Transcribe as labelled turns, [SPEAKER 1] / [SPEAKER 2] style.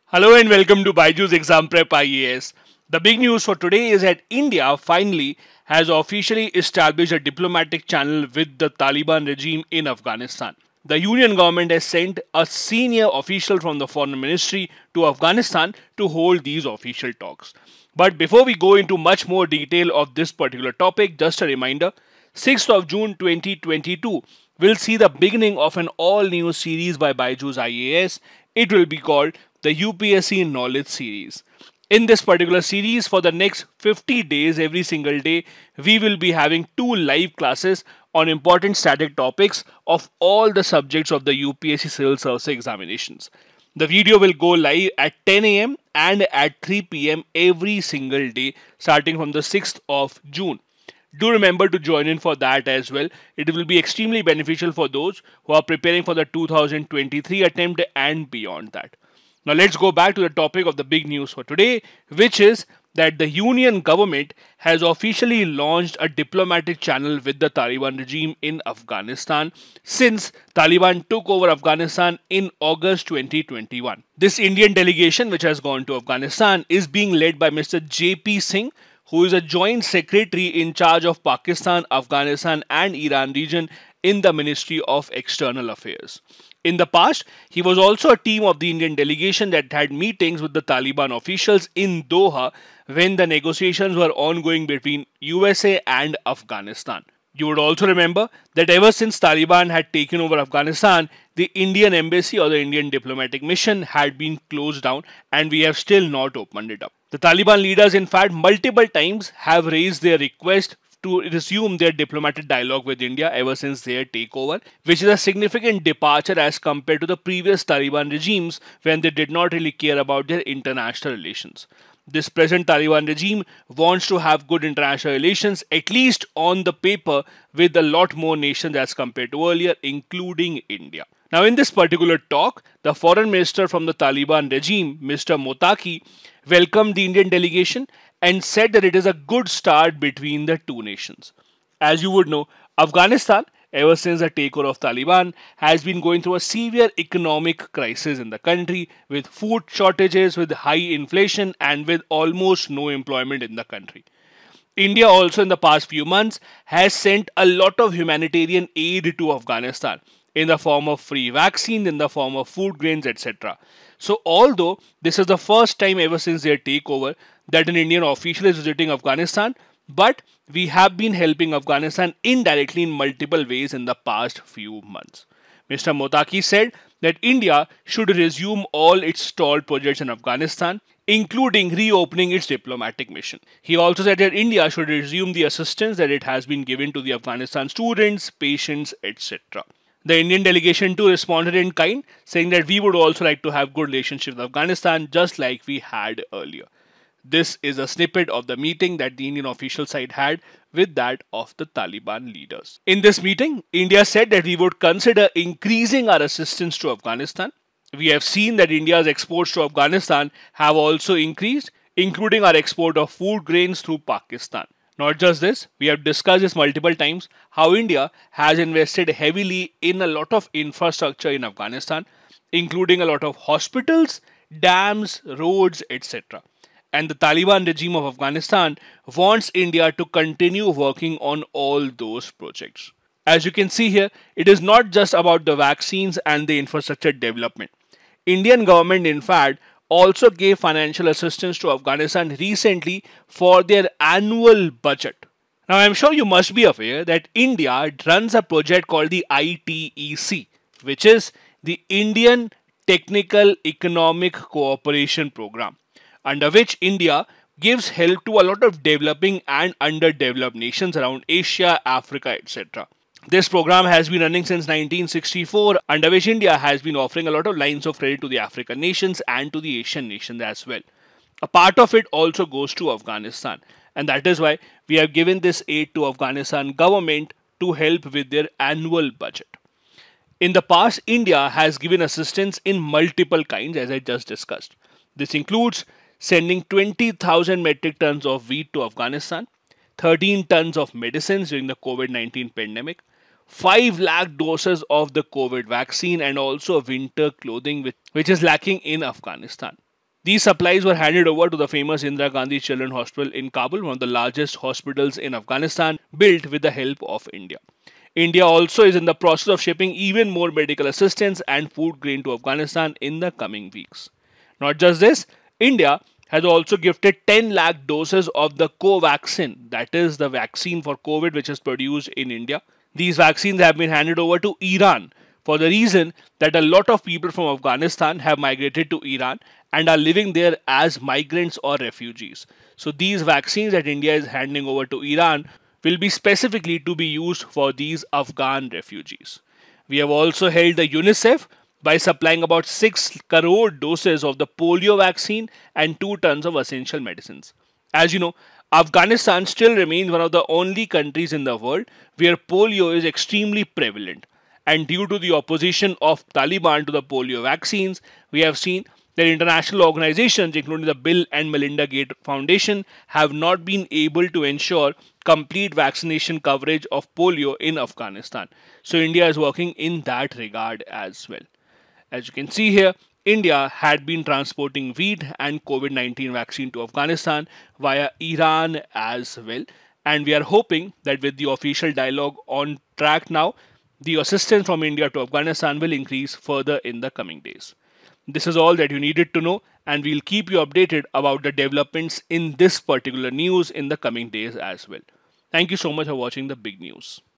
[SPEAKER 1] Hello and welcome to BYJU'S Exam Prep IAS. The big news for today is that India finally has officially established a diplomatic channel with the Taliban regime in Afghanistan. The union government has sent a senior official from the foreign ministry to Afghanistan to hold these official talks. But before we go into much more detail of this particular topic, just a reminder, 6th of June 2022 will see the beginning of an all-new series by BYJU'S IAS. It will be called the UPSC Knowledge Series. In this particular series, for the next 50 days, every single day, we will be having 2 live classes on important static topics of all the subjects of the UPSC Civil Services Examinations. The video will go live at 10 a.m. and at 3 p.m. every single day starting from the 6th of June. Do remember to join in for that as well. It will be extremely beneficial for those who are preparing for the 2023 attempt and beyond that. Now let's go back to the topic of the big news for today, which is that the union government has officially launched a diplomatic channel with the Taliban regime in Afghanistan since Taliban took over Afghanistan in August 2021. This Indian delegation, which has gone to Afghanistan, is being led by Mr. P Singh, who is a joint secretary in charge of Pakistan, Afghanistan and Iran region in the Ministry of External Affairs. In the past, he was also a team of the Indian delegation that had meetings with the Taliban officials in Doha when the negotiations were ongoing between USA and Afghanistan. You would also remember that ever since Taliban had taken over Afghanistan, the Indian embassy or the Indian diplomatic mission had been closed down and we have still not opened it up. The Taliban leaders, in fact, multiple times have raised their request to resume their diplomatic dialogue with India ever since their takeover, which is a significant departure as compared to the previous Taliban regimes when they did not really care about their international relations. This present Taliban regime wants to have good international relations, at least on the paper, with a lot more nations as compared to earlier, including India. Now, in this particular talk, the foreign minister from the Taliban regime, Mr. Mottaqi, welcomed the Indian delegation and said that it is a good start between the two nations. As you would know, Afghanistan, ever since the takeover of Taliban, has been going through a severe economic crisis in the country with food shortages, with high inflation and with almost no employment in the country. India also in the past few months has sent a lot of humanitarian aid to Afghanistan in the form of free vaccine, in the form of food grains, etc. So although this is the first time ever since their takeover that an Indian official is visiting Afghanistan, but we have been helping Afghanistan indirectly in multiple ways in the past few months. Mr. Mottaqi said that India should resume all its stalled projects in Afghanistan, including reopening its diplomatic mission. He also said that India should resume the assistance that it has been given to the Afghanistan students, patients, etc. The Indian delegation too responded in kind, saying that we would also like to have good relations with Afghanistan just like we had earlier. This is a snippet of the meeting that the Indian official side had with that of the Taliban leaders. In this meeting, India said that we would consider increasing our assistance to Afghanistan. We have seen that India's exports to Afghanistan have also increased, including our export of food grains through Pakistan. Not just this, we have discussed this multiple times, how India has invested heavily in a lot of infrastructure in Afghanistan, including a lot of hospitals, dams, roads, etc. And the Taliban regime of Afghanistan wants India to continue working on all those projects. As you can see here, it is not just about the vaccines and the infrastructure development. Indian government, in fact, also gave financial assistance to Afghanistan recently for their annual budget. Now, I'm sure you must be aware that India runs a project called the ITEC, which is the Indian Technical Economic Cooperation Program, under which India gives help to a lot of developing and underdeveloped nations around Asia, Africa, etc. This program has been running since 1964, under which India has been offering a lot of lines of credit to the African nations and to the Asian nations as well. A part of it also goes to Afghanistan, and that is why we have given this aid to Afghanistan government to help with their annual budget. In the past, India has given assistance in multiple kinds, as I just discussed. This includes sending 20,000 metric tons of wheat to Afghanistan, 13 tons of medicines during the COVID-19 pandemic, 5 lakh doses of the COVID vaccine and also winter clothing which is lacking in Afghanistan. These supplies were handed over to the famous Indira Gandhi Children's Hospital in Kabul, one of the largest hospitals in Afghanistan, built with the help of India. India also is in the process of shipping even more medical assistance and food grain to Afghanistan in the coming weeks. Not just this, India has also gifted 10 lakh doses of the Covaxin, that is the vaccine for COVID which is produced in India. These vaccines have been handed over to Iran for the reason that a lot of people from Afghanistan have migrated to Iran and are living there as migrants or refugees. So these vaccines that India is handing over to Iran will be specifically to be used for these Afghan refugees. We have also helped the UNICEF by supplying about 6 crore doses of the polio vaccine and 2 tons of essential medicines. As you know, Afghanistan still remains one of the only countries in the world where polio is extremely prevalent. And due to the opposition of Taliban to the polio vaccines, we have seen that international organizations, including the Bill and Melinda Gates Foundation, have not been able to ensure complete vaccination coverage of polio in Afghanistan. So India is working in that regard as well. As you can see here, India had been transporting wheat and COVID-19 vaccine to Afghanistan via Iran as well. And we are hoping that with the official dialogue on track now, the assistance from India to Afghanistan will increase further in the coming days. This is all that you needed to know, and we'll keep you updated about the developments in this particular news in the coming days as well. Thank you so much for watching the big news.